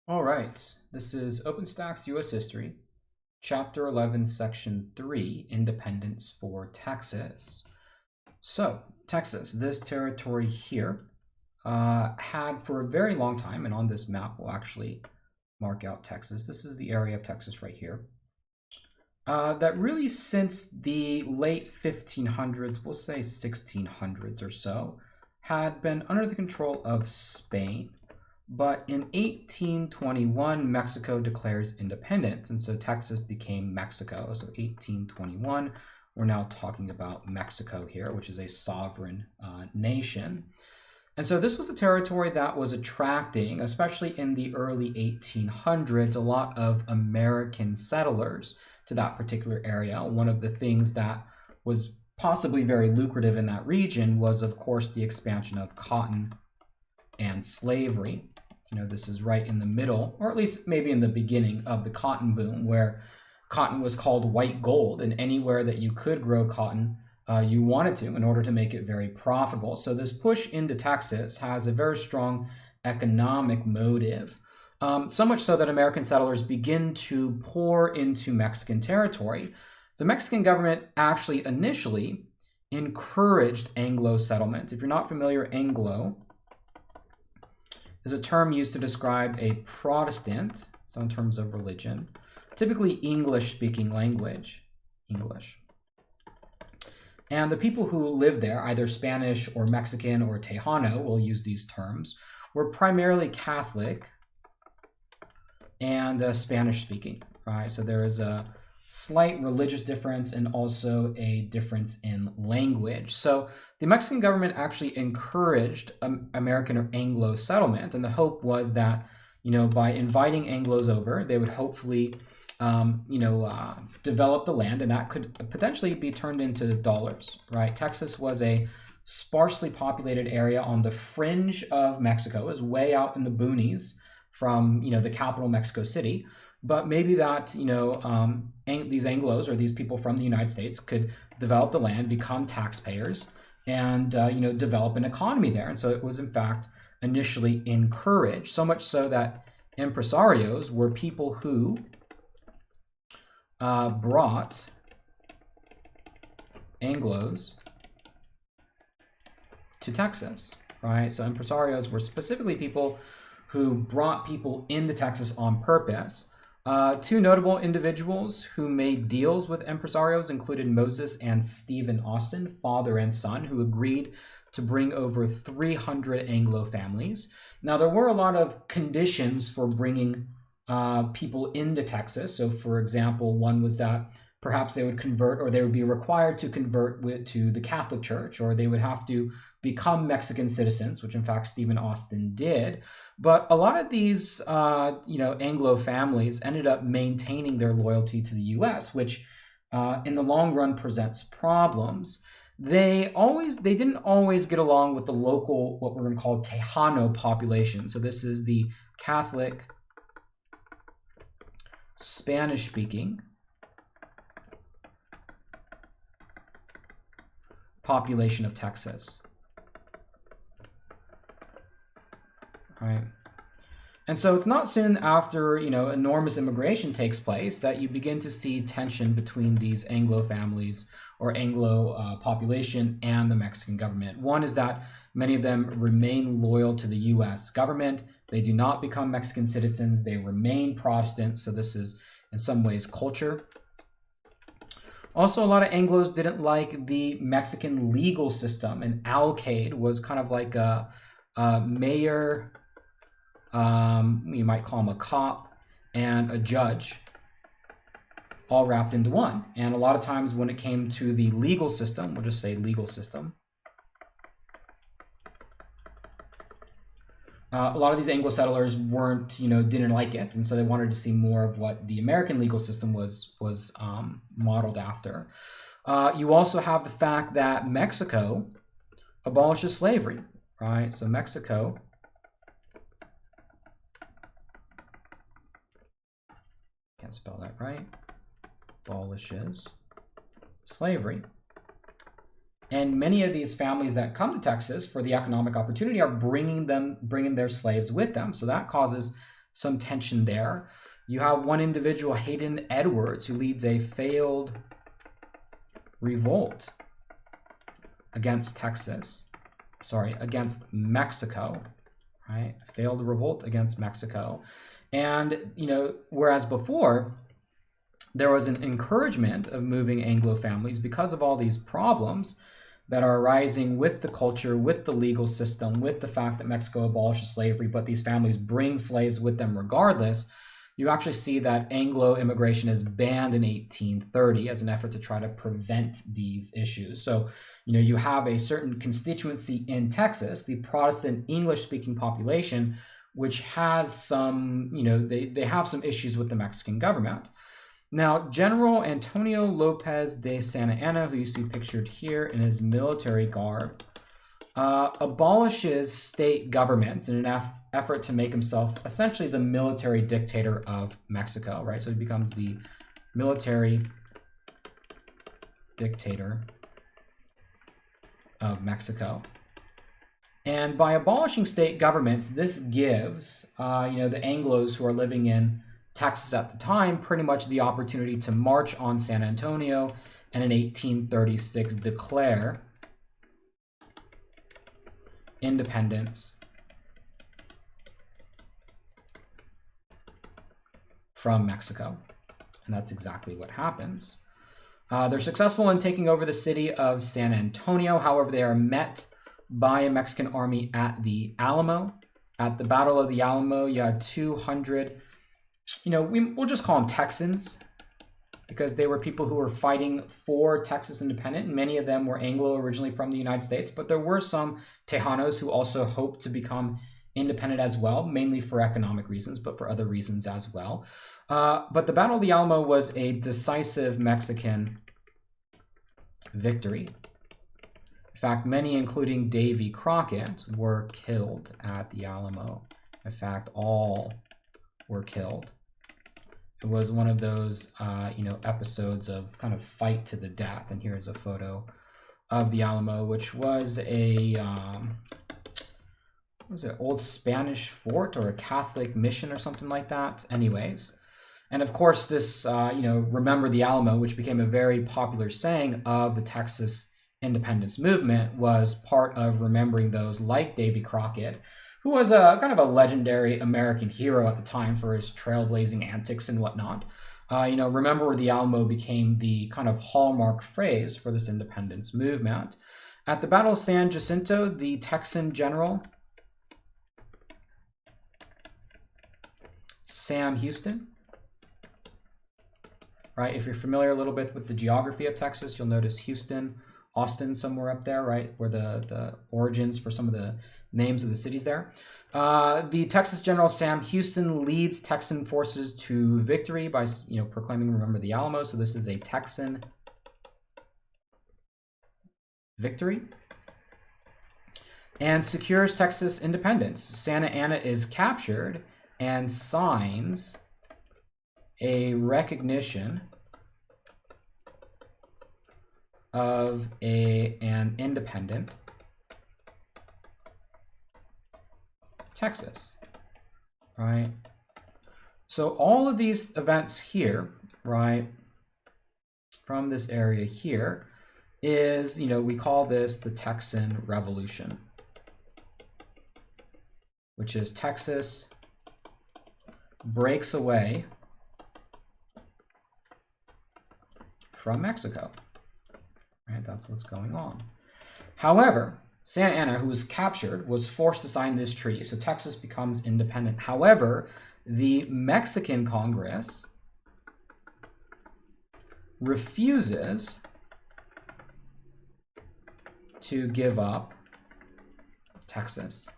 All right, this is Openstax U.S. History, Chapter 11, Section 3, Independence for Texas. So, Texas, this territory here, had for a very long time, and on this map we'll actually mark out Texas. This is the area of Texas right here. That really since the late 1500s, we'll say 1600s or so, had been under the control of Spain. But in 1821, Mexico declares independence, and so Texas became Mexico. So 1821, we're now talking about Mexico here, which is a sovereign nation. And so this was a territory that was attracting, especially in the early 1800s, a lot of American settlers to that particular area. One of the things that was possibly very lucrative in that region was, of course, the expansion of cotton and slavery. This is right in the middle, or at least maybe in the beginning of the cotton boom, where cotton was called white gold, and anywhere that you could grow cotton, you wanted to in order to make it very profitable. So this push into Texas has a very strong economic motive, so much so that American settlers begin to pour into Mexican territory. The Mexican government actually initially encouraged Anglo settlement. If you're not familiar, Anglo is a term used to describe a Protestant, so in terms of religion, typically English-speaking language, English. And the people who lived there, either Spanish or Mexican or Tejano, we'll use these terms, were primarily Catholic and Spanish-speaking, right? So there is a slight religious difference and also a difference in language. So the Mexican government actually encouraged American or Anglo settlement, and the hope was that, by inviting Anglos over, they would hopefully, develop the land, and that could potentially be turned into dollars, right? Texas was a sparsely populated area on the fringe of Mexico, is way out in the boonies from, the capital, Mexico City. But maybe that, these Anglos or these people from the United States could develop the land, become taxpayers, and, develop an economy there. And so it was, in fact, initially encouraged, so much so that impresarios were people who brought Anglos to Texas, right? So impresarios were specifically people who brought people into Texas on purpose. Two notable individuals who made deals with impresarios included Moses and Stephen Austin, father and son, who agreed to bring over 300 Anglo families. Now, there were a lot of conditions for bringing people into Texas. So, for example, one was that perhaps they would convert, or they would be required to convert to the Catholic Church, or they would have to become Mexican citizens, which in fact Stephen Austin did. But a lot of these, Anglo families ended up maintaining their loyalty to the U.S., which in the long run presents problems. They didn't always get along with the local, what we're going to call Tejano population. So this is the Catholic, Spanish-speaking population of Texas. Right. And so it's not soon after, enormous immigration takes place that you begin to see tension between these Anglo families or Anglo population and the Mexican government. One is that many of them remain loyal to the U.S. government. They do not become Mexican citizens. They remain Protestant. So this is, in some ways, culture. Also, a lot of Anglos didn't like the Mexican legal system. An alcalde was kind of like a mayor, you might call him a cop, and a judge, all wrapped into one. And a lot of times when it came to the legal system, we'll just say legal system, a lot of these Anglo settlers didn't like it, and so they wanted to see more of what the American legal system was modeled after. You also have the fact that Mexico abolishes slavery, right? So Mexico can't spell that right. Abolishes slavery. And many of these families that come to Texas for the economic opportunity are bringing their slaves with them. So that causes some tension there. You have one individual, Hayden Edwards, who leads a failed revolt against against Mexico, right? Failed revolt against Mexico. And, whereas before, there was an encouragement of moving Anglo families because of all these problems that are arising with the culture, with the legal system, with the fact that Mexico abolishes slavery, but these families bring slaves with them regardless. You actually see that Anglo immigration is banned in 1830 as an effort to try to prevent these issues. So, you have a certain constituency in Texas, the Protestant English-speaking population, which has some, they have some issues with the Mexican government. Now, General Antonio Lopez de Santa Anna, who you see pictured here in his military garb, abolishes state governments in an effort to make himself essentially the military dictator of Mexico, right? So he becomes the military dictator of Mexico. And by abolishing state governments, this gives, the Anglos who are living in Texas at the time pretty much the opportunity to march on San Antonio and in 1836 declare independence from Mexico. And that's exactly what happens. They're successful in taking over the city of San Antonio. However, they are met by a Mexican army at the Alamo. At the Battle of the Alamo, you had 200, we'll just call them Texans, because they were people who were fighting for Texas independence. Many of them were Anglo, originally from the United States, but there were some Tejanos who also hoped to become independent as well, mainly for economic reasons, but for other reasons as well. But the Battle of the Alamo was a decisive Mexican victory. In fact, many, including Davy Crockett, were killed at the Alamo. In fact, all were killed. It was one of those, episodes of kind of fight to the death. And here's a photo of the Alamo, which was a, old Spanish fort or a Catholic mission or something like that. Anyways. And of course, this, remember the Alamo, which became a very popular saying of the Texas independence movement, was part of remembering those like Davy Crockett, who was a kind of a legendary American hero at the time for his trailblazing antics and whatnot. Remember the Alamo became the kind of hallmark phrase for this independence movement. At the Battle of San Jacinto, the Texan general Sam Houston, right? If you're familiar a little bit with the geography of Texas, you'll notice Houston, Austin somewhere up there, right? Where the origins for some of the names of the cities there. The Texas General Sam Houston leads Texan forces to victory by, proclaiming, remember the Alamo. So this is a Texan victory. And secures Texas independence. Santa Anna is captured and signs a recognition of an independent Texas, right? So all of these events here, right, from this area here is, we call this the Texan Revolution, which is Texas breaks away from Mexico, right? That's what's going on. However, Santa Anna, who was captured, was forced to sign this treaty, so Texas becomes independent. However, the Mexican Congress refuses to give up Texas.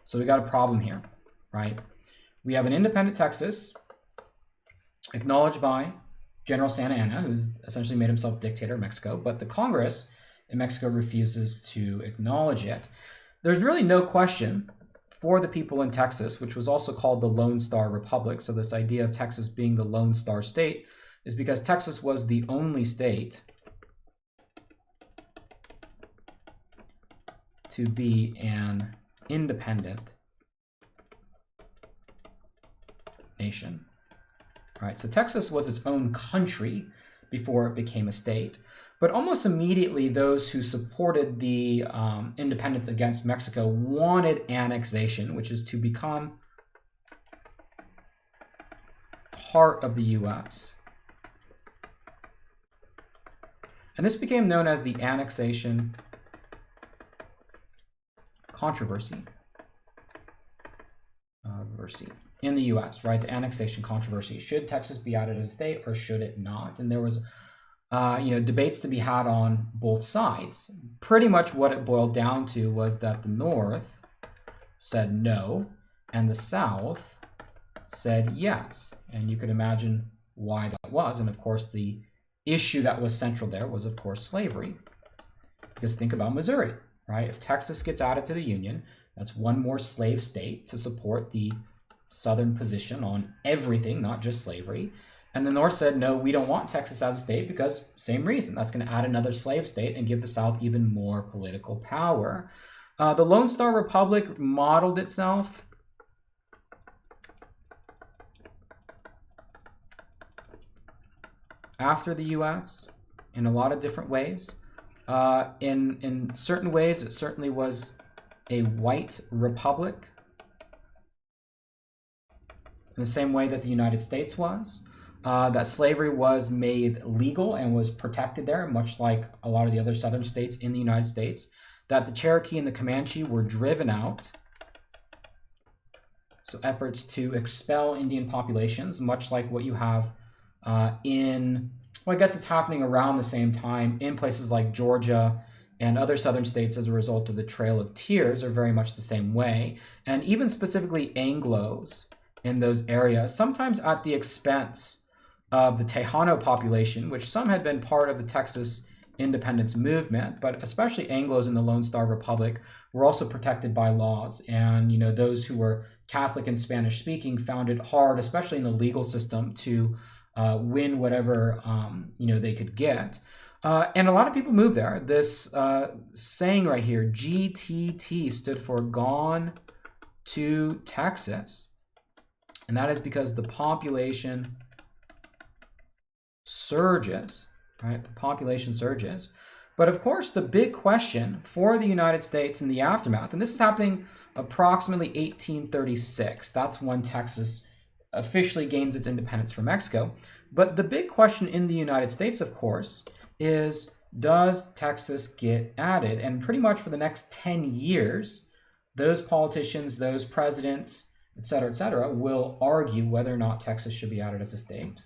So we got a problem here, right? We have an independent Texas acknowledged by General Santa Anna, who's essentially made himself dictator of Mexico, but the Congress in Mexico refuses to acknowledge it. There's really no question for the people in Texas, which was also called the Lone Star Republic. So this idea of Texas being the Lone Star State is because Texas was the only state to be an independent nation. Right, so Texas was its own country before it became a state. But almost immediately, those who supported the independence against Mexico wanted annexation, which is to become part of the U.S. And this became known as the annexation controversy. In the U.S., right? The annexation controversy. Should Texas be added as a state or should it not? And there was, debates to be had on both sides. Pretty much what it boiled down to was that the North said no, and the South said yes. And you could imagine why that was. And of course, the issue that was central there was, of course, slavery. Because think about Missouri, right? If Texas gets added to the Union, that's one more slave state to support the Southern position on everything, not just slavery. And the North said, no, we don't want Texas as a state because same reason. That's going to add another slave state and give the South even more political power. The Lone Star Republic modeled itself after the U.S. in a lot of different ways. In certain ways, it certainly was a white republic, in the same way that the United States was. That slavery was made legal and was protected there, much like a lot of the other southern states in the United States. That the Cherokee and the Comanche were driven out. So efforts to expel Indian populations, much like what you have well, I guess it's happening around the same time in places like Georgia and other southern states as a result of the Trail of Tears are very much the same way. And even specifically Anglos in those areas, sometimes at the expense of the Tejano population, which some had been part of the Texas independence movement, but especially Anglos in the Lone Star Republic were also protected by laws. And, those who were Catholic and Spanish speaking found it hard, especially in the legal system, to win whatever, they could get. And a lot of people moved there. This saying right here, GTT, stood for Gone to Texas. And that is because the population surges, right? The population surges. But of course, the big question for the United States in the aftermath, and this is happening approximately 1836. That's when Texas officially gains its independence from Mexico. But the big question in the United States, of course, is does Texas get added? And pretty much for the next 10 years, those politicians, those presidents, et cetera, will argue whether or not Texas should be added as a state.